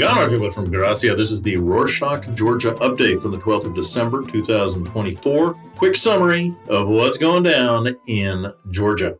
John Archibald from Gracia. This is the Rorschach, Georgia update from the 12th of December, 2024. Quick summary of what's going down in Georgia.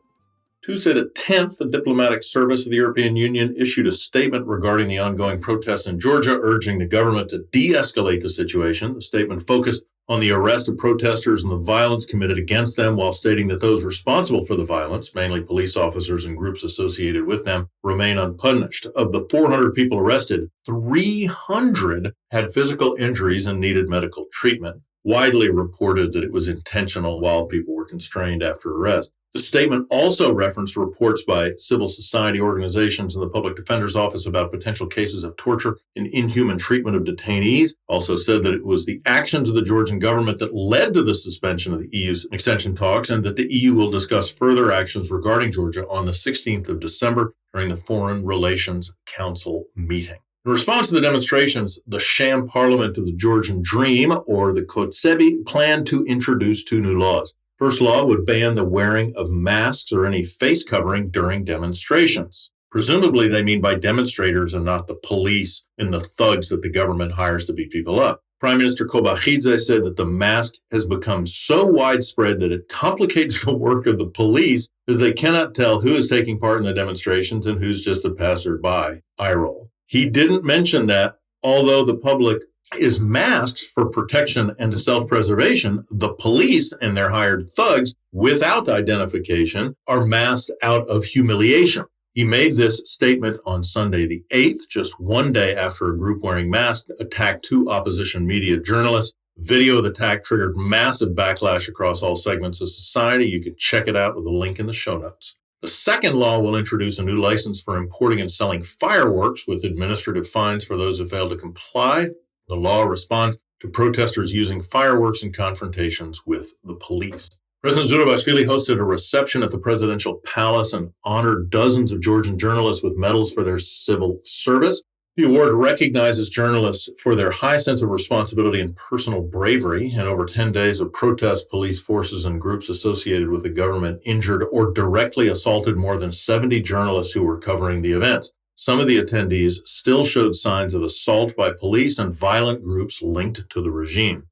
Tuesday the 10th, the diplomatic service of the European Union issued a statement regarding the ongoing protests in Georgia, urging the government to de-escalate the situation. The statement focused on the arrest of protesters and the violence committed against them, while stating that those responsible for the violence, mainly police officers and groups associated with them, remain unpunished. Of the 400 people arrested, 300 had physical injuries and needed medical treatment. Widely reported that it was intentional while people were constrained after arrest. The statement also referenced reports by civil society organizations and the Public Defender's Office about potential cases of torture and inhuman treatment of detainees. Also said that it was the actions of the Georgian government that led to the suspension of the EU's extension talks, and that the EU will discuss further actions regarding Georgia on the 16th of December during the Foreign Relations Council meeting. In response to the demonstrations, the sham parliament of the Georgian Dream, or the Kotsebi, planned to introduce two new laws. First law would ban the wearing of masks or any face covering during demonstrations. Presumably, they mean by demonstrators and not the police and the thugs that the government hires to beat people up. Prime Minister Kobakhidze said that the mask has become so widespread that it complicates the work of the police, as they cannot tell who is taking part in the demonstrations and who's just a passerby. Eye roll. He didn't mention that, although the public is masked for protection and self-preservation, the police and their hired thugs, without identification, are masked out of humiliation. He made this statement on Sunday the 8th, just one day after a group wearing masks attacked two opposition media journalists. Video of the attack triggered massive backlash across all segments of society. You can check it out with a link in the show notes. The second law will introduce a new license for importing and selling fireworks, with administrative fines for those who fail to comply. The law responds to protesters using fireworks in confrontations with the police. President Zurabashvili hosted a reception at the presidential palace and honored dozens of Georgian journalists with medals for their civil service. The award recognizes journalists for their high sense of responsibility and personal bravery. In over 10 days of protests, police forces and groups associated with the government injured or directly assaulted more than 70 journalists who were covering the events. Some of the attendees still showed signs of assault by police and violent groups linked to the regime.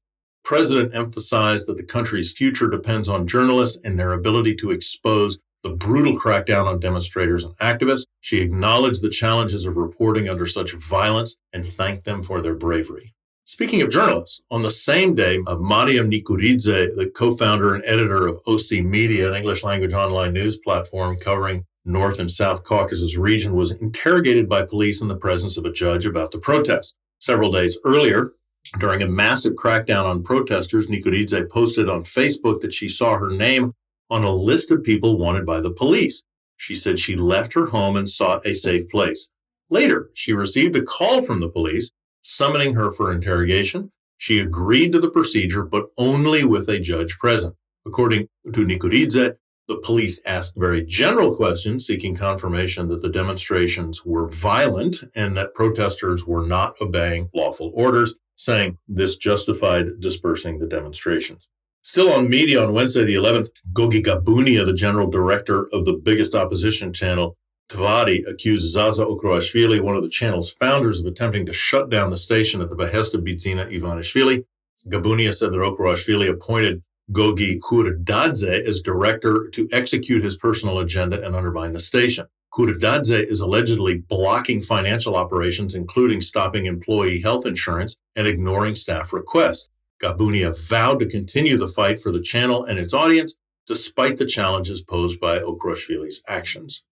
The president emphasized that the country's future depends on journalists and their ability to expose the brutal crackdown on demonstrators and activists. She acknowledged the challenges of reporting under such violence and thanked them for their bravery. Speaking of journalists, on the same day, Mariam Nikuridze, the co-founder and editor of OC Media, an English-language online news platform covering North and South Caucasus region, was interrogated by police in the presence of a judge about the protests. Several days earlier, during a massive crackdown on protesters, Nikuridze posted on Facebook that she saw her name on a list of people wanted by the police. She said she left her home and sought a safe place. Later, she received a call from the police summoning her for interrogation. She agreed to the procedure, but only with a judge present. According to Nikuridze, the police asked very general questions, seeking confirmation that the demonstrations were violent and that protesters were not obeying lawful orders, saying this justified dispersing the demonstrations. Still on media on Wednesday the 11th, Gogi Gabunia, the general director of the biggest opposition channel, Tvari, accused Zaza Okroashvili, one of the channel's founders, of attempting to shut down the station at the behest of Bidzina Ivanishvili. Gabunia said that Okroashvili appointed Gogi Kuradadze as director to execute his personal agenda and undermine the station. Kuradadze is allegedly blocking financial operations, including stopping employee health insurance and ignoring staff requests. Gabunia vowed to continue the fight for the channel and its audience, despite the challenges posed by Okroashvili's actions.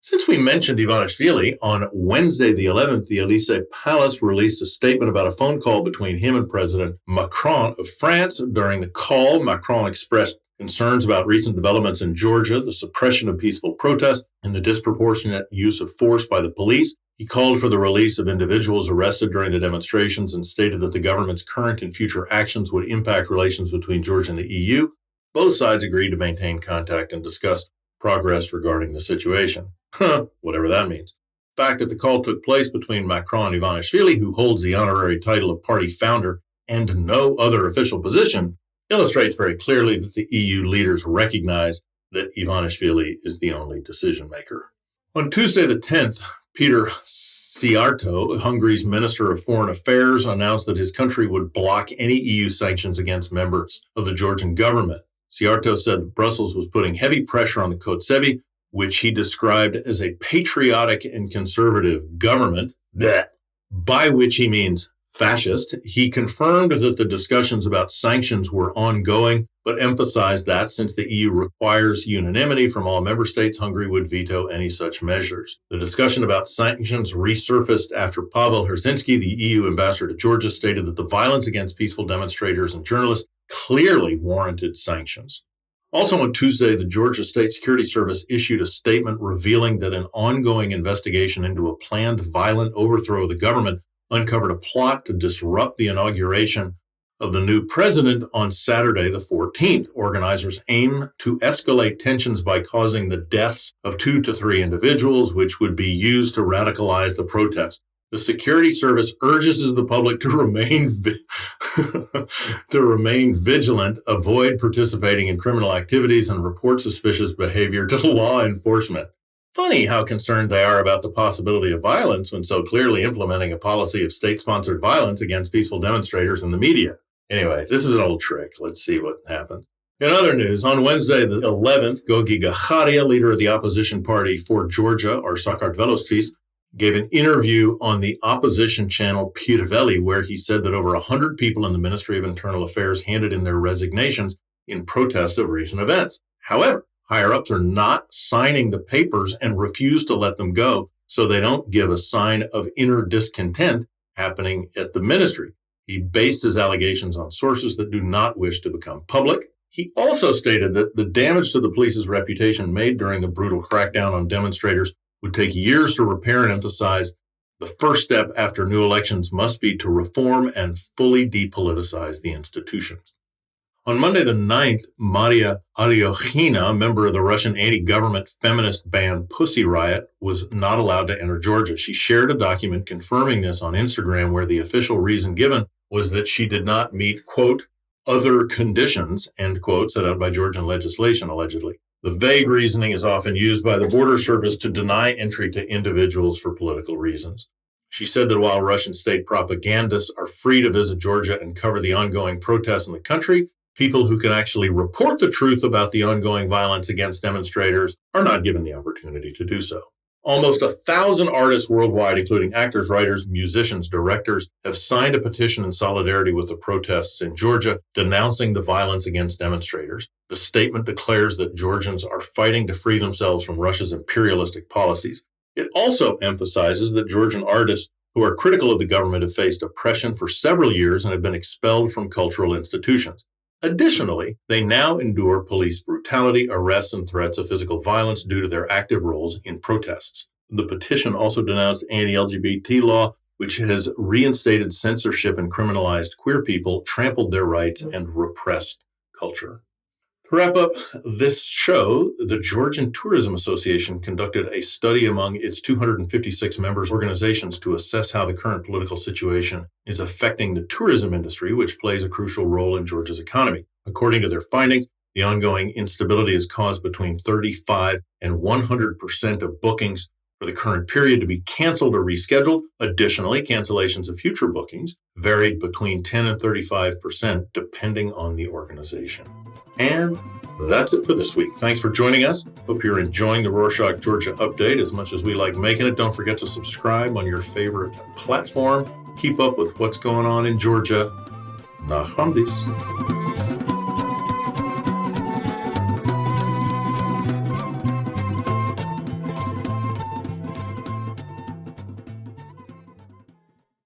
Since we mentioned Ivanishvili, on Wednesday the 11th, the Elysee Palace released a statement about a phone call between him and President Macron of France. During the call, Macron expressed concerns about recent developments in Georgia, the suppression of peaceful protests, and the disproportionate use of force by the police. He called for the release of individuals arrested during the demonstrations and stated that the government's current and future actions would impact relations between Georgia and the EU. Both sides agreed to maintain contact and discuss progress regarding the situation. Whatever that means. The fact that the call took place between Macron and Ivanishvili, who holds the honorary title of party founder, and no other official position, illustrates very clearly that the EU leaders recognize that Ivanishvili is the only decision maker. On Tuesday the 10th, Peter Szijjártó, Hungary's Minister of Foreign Affairs, announced that his country would block any EU sanctions against members of the Georgian government. Szijjártó said that Brussels was putting heavy pressure on the Kocevi, which he described as a patriotic and conservative government, by which he means fascist. He confirmed that the discussions about sanctions were ongoing, but emphasized that since the EU requires unanimity from all member states, Hungary would veto any such measures. The discussion about sanctions resurfaced after Pavel Herzinski, the EU ambassador to Georgia, stated that the violence against peaceful demonstrators and journalists clearly warranted sanctions. Also on Tuesday, the Georgia State Security Service issued a statement revealing that an ongoing investigation into a planned violent overthrow of the government uncovered a plot to disrupt the inauguration of the new president on Saturday, the 14th. Organizers aim to escalate tensions by causing the deaths of 2 to 3 individuals, which would be used to radicalize the protest. The security service urges the public to remain vigilant, avoid participating in criminal activities, and report suspicious behavior to law enforcement. Funny how concerned they are about the possibility of violence when so clearly implementing a policy of state-sponsored violence against peaceful demonstrators in the media. Anyway, this is an old trick. Let's see what happens. In other news, on Wednesday, the 11th, Gogi Gacharia, leader of the opposition party for Georgia, or Sakartvelostis, gave an interview on the opposition channel Pirveli, where he said that over 100 people in the Ministry of Internal Affairs handed in their resignations in protest of recent events. However, higher-ups are not signing the papers and refuse to let them go, so they don't give a sign of inner discontent happening at the ministry. He based his allegations on sources that do not wish to become public. He also stated that the damage to the police's reputation made during the brutal crackdown on demonstrators would take years to repair, and emphasize the first step after new elections must be to reform and fully depoliticize the institution. On Monday the 9th, Maria Alyokhina, a member of the Russian anti-government feminist band Pussy Riot, was not allowed to enter Georgia. She shared a document confirming this on Instagram, where the official reason given was that she did not meet, quote, other conditions, end quote, set out by Georgian legislation, allegedly. The vague reasoning is often used by the border service to deny entry to individuals for political reasons. She said that while Russian state propagandists are free to visit Georgia and cover the ongoing protests in the country, people who can actually report the truth about the ongoing violence against demonstrators are not given the opportunity to do so. Almost 1,000 artists worldwide, including actors, writers, musicians, directors, have signed a petition in solidarity with the protests in Georgia, denouncing the violence against demonstrators. The statement declares that Georgians are fighting to free themselves from Russia's imperialistic policies. It also emphasizes that Georgian artists who are critical of the government have faced oppression for several years and have been expelled from cultural institutions. Additionally, they now endure police brutality, arrests, and threats of physical violence due to their active roles in protests. The petition also denounced anti-LGBT law, which has reinstated censorship and criminalized queer people, trampled their rights, and repressed culture. To wrap up this show, the Georgian Tourism Association conducted a study among its 256 members organizations to assess how the current political situation is affecting the tourism industry, which plays a crucial role in Georgia's economy. According to their findings, the ongoing instability has caused between 35 and 100% of bookings for the current period to be canceled or rescheduled. Additionally, cancellations of future bookings varied between 10 and 35%, depending on the organization. And that's it for this week. Thanks for joining us. Hope you're enjoying the Rorschach Georgia update as much as we like making it. Don't forget to subscribe on your favorite platform. Keep up with what's going on in Georgia. Nach Hamdis.